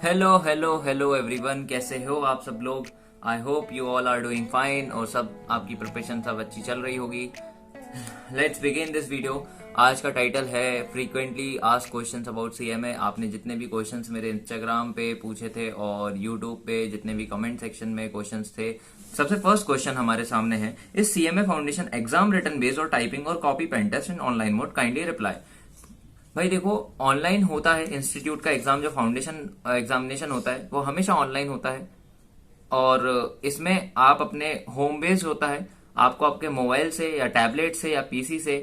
Hello hello hello everyone, कैसे हो आप सब लोग। I hope you all are doing fine और सब आपकी प्रिपरेशन सब अच्छी चल रही होगी। Let's begin this video. आज का टाइटल है frequently asked questions about CMA. आपने जितने भी क्वेश्चंस मेरे इंस्टाग्राम पे पूछे थे और यूट्यूब पे जितने भी कमेंट सेक्शन में क्वेश्चंस थे, सबसे फर्स्ट क्वेश्चन हमारे सामने है, is CMA foundation exam written based और टाइपिंग और copy pen test in online mode, kindly reply. भाई देखो, ऑनलाइन होता है इंस्टीट्यूट का एग्जाम, जो फाउंडेशन एग्जामिनेशन होता है वो हमेशा ऑनलाइन होता है। और इसमें आप अपने होम बेस्ड होता है, आपको आपके मोबाइल से या टैबलेट से या पीसी से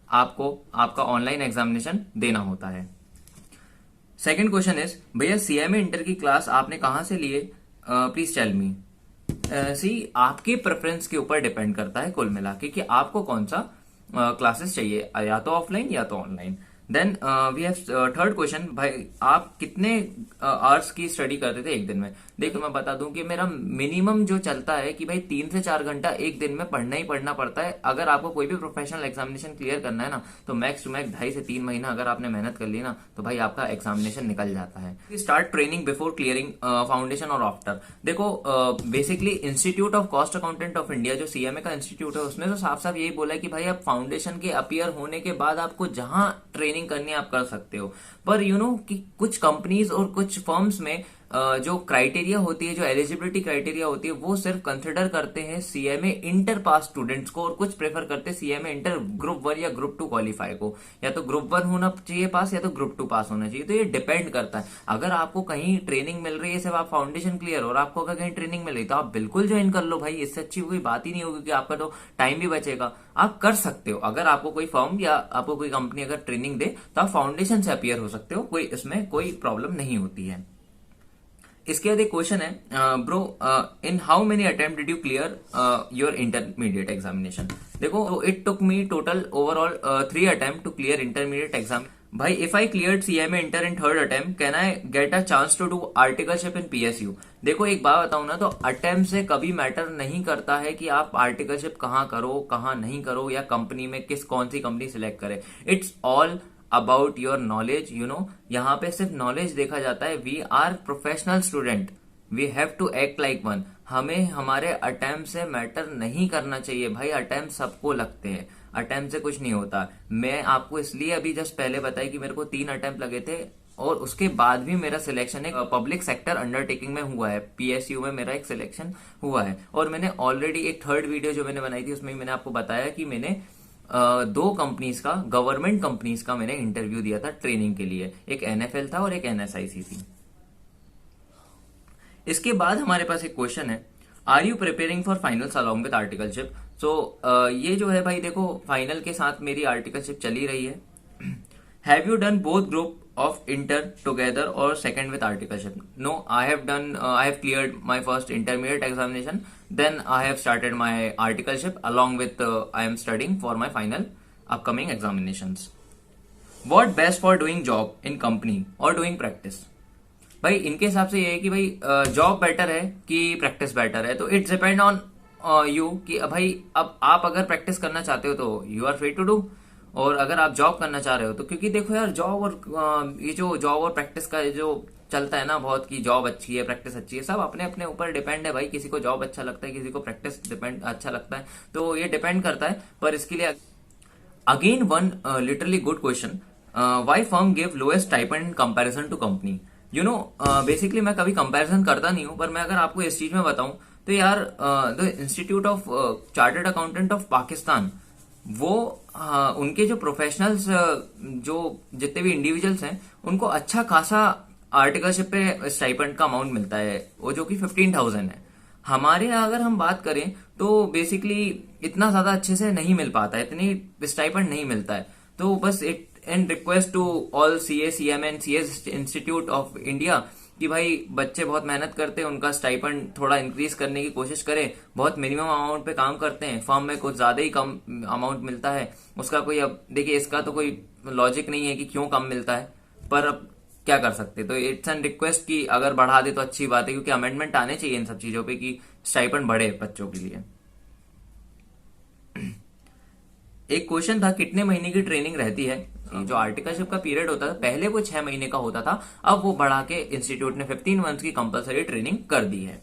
आपको आपका ऑनलाइन एग्जामिनेशन देना होता है। सेकंड क्वेश्चन इज, भैया सीएमए इंटर की क्लास आपने कहाँ से लिए, प्लीज टेल मी। सी, आपके प्रेफरेंस के ऊपर डिपेंड करता है कुल मिला के कि आपको कौन सा क्लासेस चाहिए, या तो ऑफलाइन या तो online. Then we have third question, भाई आप कितने आवर्स की स्टडी करते थे एक दिन में। देखो मैं बता दूं कि मेरा मिनिमम जो चलता है कि भाई 3 से 4 घंटा एक दिन में पढ़ना ही पढ़ना पड़ता है। अगर आपको कोई भी प्रोफेशनल एग्जामिनेशन क्लियर करना है ना, तो मैक्स टू मैक्स 2.5 से 3 महीना अगर आपने मेहनत कर ली ना, तो भाई आपका एग्जामिनेशन निकल जाता है। Start training before clearing foundation और आफ्टर। देखो basically institute of cost accountant of India जो सीएमए का इंस्टीट्यूट है, उसने तो साफ साफ यही बोला है कि भाई आप फाउंडेशन के अपीयर होने के बाद आपको जहां ट्रेनिंग करनी है आप कर सकते हो। पर यू नो कि कुछ कंपनीज और कुछ फर्म्स में जो क्राइटेरिया होती है, जो एलिजिबिलिटी क्राइटेरिया होती है, वो सिर्फ कंसिडर करते हैं सीएमए इंटर पास स्टूडेंट्स को, और कुछ प्रेफर करते हैं सीएमए इंटर ग्रुप 1 या ग्रुप 2 क्वालिफाई को। या तो ग्रुप 1 होना चाहिए पास, या तो ग्रुप 2 पास होना चाहिए। तो ये डिपेंड करता है। अगर आपको कहीं ट्रेनिंग मिल रही है, सिर्फ आप फाउंडेशन क्लियर और आपको अगर कहीं ट्रेनिंग मिल रही, तो आप बिल्कुल ज्वाइन कर लो भाई। इससे अच्छी कोई बात ही नहीं होगी कि आपका तो टाइम भी बचेगा। आप कर सकते हो, अगर आपको कोई फर्म या आपको कोई कंपनी अगर ट्रेनिंग दे तो आप फाउंडेशन से अपीयर हो सकते हो, कोई इसमें कोई प्रॉब्लम नहीं होती है। इसके बाद एक क्वेश्चन है, bro in how many attempt did you clear your intermediate examination. देखो it took me total overall 3 attempt to clear intermediate exam. भाई if I clear CMA inter in third attempt, can I get a chance to do articleship in PSU. देखो एक बात बताऊं ना, तो attempt से कभी मैटर नहीं करता है कि आप आर्टिकलशिप कहाँ करो कहाँ नहीं करो, या कंपनी में कौन सी कंपनी सिलेक्ट करे। It's all about your knowledge, you know. यहाँ पे सिर्फ नॉलेज देखा जाता है। We are professional student, we have to act like one. हमें हमारे अटेम्प्ट से मैटर नहीं करना चाहिए भाई। अटेम्प्ट सबको लगते हैं, अटेम्प्ट से कुछ नहीं होता। मैं आपको इसलिए अभी जस्ट पहले बताया कि मेरे को 3 अटेम्प्ट लगे थे, और उसके बाद भी मेरा सिलेक्शन एक पब्लिक सेक्टर अंडरटेकिंग में हुआ है। पीएसयू में मेरा एक सिलेक्शन हुआ है। और मैंने ऑलरेडी एक थर्ड वीडियो जो मैंने बनाई थी, उसमें मैंने आपको बताया कि मैंने 2 कंपनीज का, गवर्नमेंट कंपनीज का मैंने इंटरव्यू दिया था ट्रेनिंग के लिए। एक एनएफएल था और एक एनएसआईसी थी। इसके बाद हमारे पास एक क्वेश्चन है, are you preparing for finals along with articleship. So ये जो है भाई, देखो फाइनल के साथ मेरी आर्टिकलशिप चली रही है। Have you done both group of inter together or second with articleship? No, I have cleared my first intermediate examination, then I have started my articleship along with I am studying for my final upcoming examinations. What best for doing job in company or doing practice? भाई इनके हिसाब से ये है कि भाई job better है कि प्रैक्टिस बेटर है। तो इट्स डिपेंड ऑन यू कि भाई अब आप अगर प्रैक्टिस करना चाहते हो तो you are free to do, और अगर आप जॉब करना चाह रहे हो तो, क्योंकि देखो यार जॉब और ये जो जॉब और प्रैक्टिस का जो चलता है ना बहुत, की जॉब अच्छी है प्रैक्टिस अच्छी है, सब अपने अपने ऊपर डिपेंड है भाई। किसी को जॉब अच्छा लगता है, किसी को प्रैक्टिस डिपेंड अच्छा लगता है, तो ये डिपेंड करता है। पर इसके लिए again one literally good question, why firm give lowest stipend in comparison to company. You know basically मैं कभी कंपैरिजन करता नहीं हूं, पर मैं अगर आपको इस चीज में बताऊं तो यार the institute of chartered accountant of Pakistan, वो उनके जो प्रोफेशनल्स, जो जितने भी इंडिविजुअल्स हैं, उनको अच्छा खासा आर्टिकलशिप पे स्टाइपेंड का अमाउंट मिलता है, वो जो कि 15,000 है। हमारे यहाँ अगर हम बात करें तो बेसिकली इतना ज्यादा अच्छे से नहीं मिल पाता है, इतनी स्टाइपेंड नहीं मिलता है। तो बस it and request to all CA, CM and CS institute of India कि भाई बच्चे बहुत मेहनत करते हैं, उनका स्टाइपेंड थोड़ा इंक्रीज करने की कोशिश करें। बहुत मिनिमम अमाउंट पे काम करते हैं, फर्म में कुछ ज्यादा ही कम अमाउंट मिलता है उसका। कोई अब देखिए इसका तो कोई लॉजिक नहीं है कि क्यों कम मिलता है, पर अब क्या कर सकते। तो इट्स एन रिक्वेस्ट कि अगर बढ़ा दे तो अच्छी बात है, क्योंकि अमेंडमेंट आने चाहिए इन सब चीजों पे कि स्टाइपेंड बढ़े बच्चों के लिए। एक क्वेश्चन था कितने महीने की ट्रेनिंग रहती है। जो आर्टिकलशिप का पीरियड होता था पहले वो 6 महीने का होता था, अब वो बढ़ा के इंस्टीट्यूट ने 15 मंथ्स की कंपलसरी ट्रेनिंग कर दी है।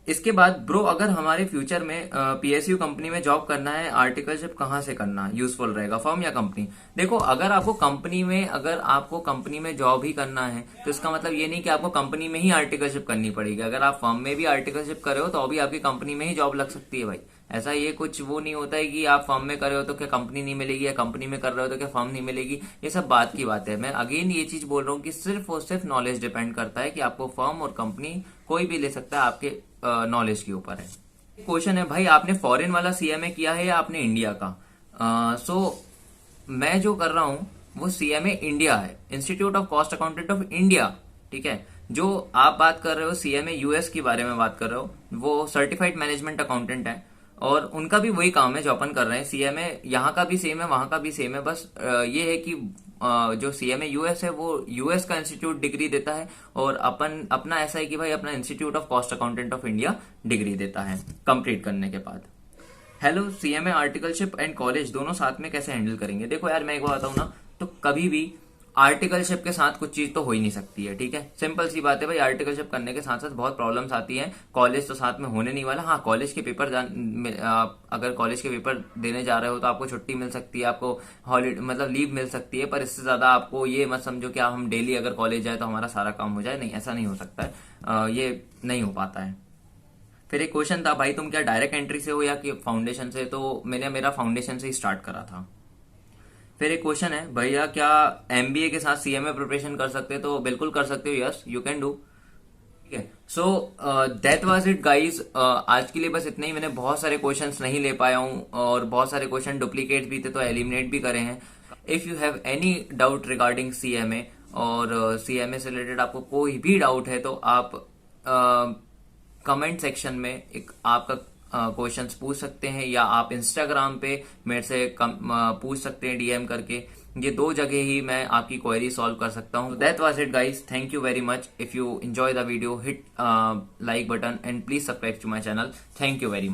इसके बाद ब्रो अगर हमारे फ्यूचर में पीएसयू कंपनी में जॉब करना है, आर्टिकलशिप कहाँ से करना यूजफुल रहेगा, फर्म या कंपनी? देखो अगर आपको कंपनी में जॉब ही करना है तो इसका मतलब ये नहीं कि आपको कंपनी में ही आर्टिकलशिप करनी पड़ेगी। अगर आप फर्म में भी आर्टिकलशिप कर रहे हो तो अभी आपकी कंपनी में ही जॉब लग सकती है भाई। ऐसा ये कुछ वो नहीं होता है कि आप फर्म में कर रहे हो तो क्या कंपनी नहीं मिलेगी, या कंपनी में कर रहे हो तो क्या फर्म नहीं मिलेगी। ये सब बात की बात है। मैं अगेन ये चीज बोल रहा हूँ कि सिर्फ और सिर्फ नॉलेज डिपेंड करता है कि आपको फर्म और कंपनी कोई भी ले सकता है, आपके नॉलेज के ऊपर है। क्वेश्चन है भाई आपने फॉरेन वाला सीएमए किया है या आपने इंडिया का? मैं जो कर रहा हूँ वो सीएमए इंडिया है, institute of cost accountant of India. ठीक है, जो आप बात कर रहे हो सीएमए यूएस के बारे में बात कर रहे हो, वो सर्टिफाइड मैनेजमेंट अकाउंटेंट है और उनका भी वही काम है जो अपन कर रहे हैं। सीएमए यहाँ का भी सेम है, वहां का भी सेम है। बस ये है कि जो सीएमए यूएस है वो यूएस का इंस्टीट्यूट डिग्री देता है और अपना ऐसा है कि भाई अपना institute of cost accountant of India degree देता है कंप्लीट करने के बाद। Hello, CMA articleship and college दोनों साथ में कैसे हैंडल करेंगे? देखो यार मैं एक बात बताऊं ना, तो कभी भी आर्टिकलशिप के साथ कुछ चीज तो हो ही नहीं सकती है। ठीक है, सिंपल सी बात है भाई। आर्टिकलशिप करने के साथ साथ बहुत प्रॉब्लम्स आती हैं। कॉलेज तो साथ में होने नहीं वाला। हाँ, कॉलेज के पेपर अगर कॉलेज के पेपर देने जा रहे हो तो आपको छुट्टी मिल सकती है, आपको हॉलीडे मतलब लीव मिल सकती है, पर इससे ज्यादा आपको ये मत समझो कि हम डेली अगर कॉलेज जाए तो हमारा सारा काम हो जाए। नहीं, ऐसा नहीं हो सकता है। ये नहीं हो पाता है। फिर एक क्वेश्चन था भाई तुम क्या डायरेक्ट एंट्री से हो या कि फाउंडेशन से? तो मैंने मेरा फाउंडेशन से ही स्टार्ट करा था। फिर एक क्वेश्चन है भैया क्या एमबीए के साथ सीएमए प्रिपरेशन कर सकते? तो बिल्कुल कर सकते हो, यस यू कैन डू। ठीक है, so that was it guys. आज के लिए बस इतना ही। मैंने बहुत सारे क्वेश्चंस नहीं ले पाया हूँ और बहुत सारे क्वेश्चन डुप्लीकेट भी थे तो एलिमिनेट भी करे हैं। If you have any doubt regarding CMA और सीएमए से रिलेटेड आपको कोई भी डाउट है तो आप कमेंट सेक्शन में एक आपका क्वेश्चंस पूछ सकते हैं, या आप इंस्टाग्राम पे मेरे से पूछ सकते हैं डीएम करके। ये दो जगह ही मैं आपकी क्वेरी सॉल्व कर सकता हूँ। That was it guys, thank you very much. If you enjoy the video hit like button and please subscribe to my channel. Thank you very much.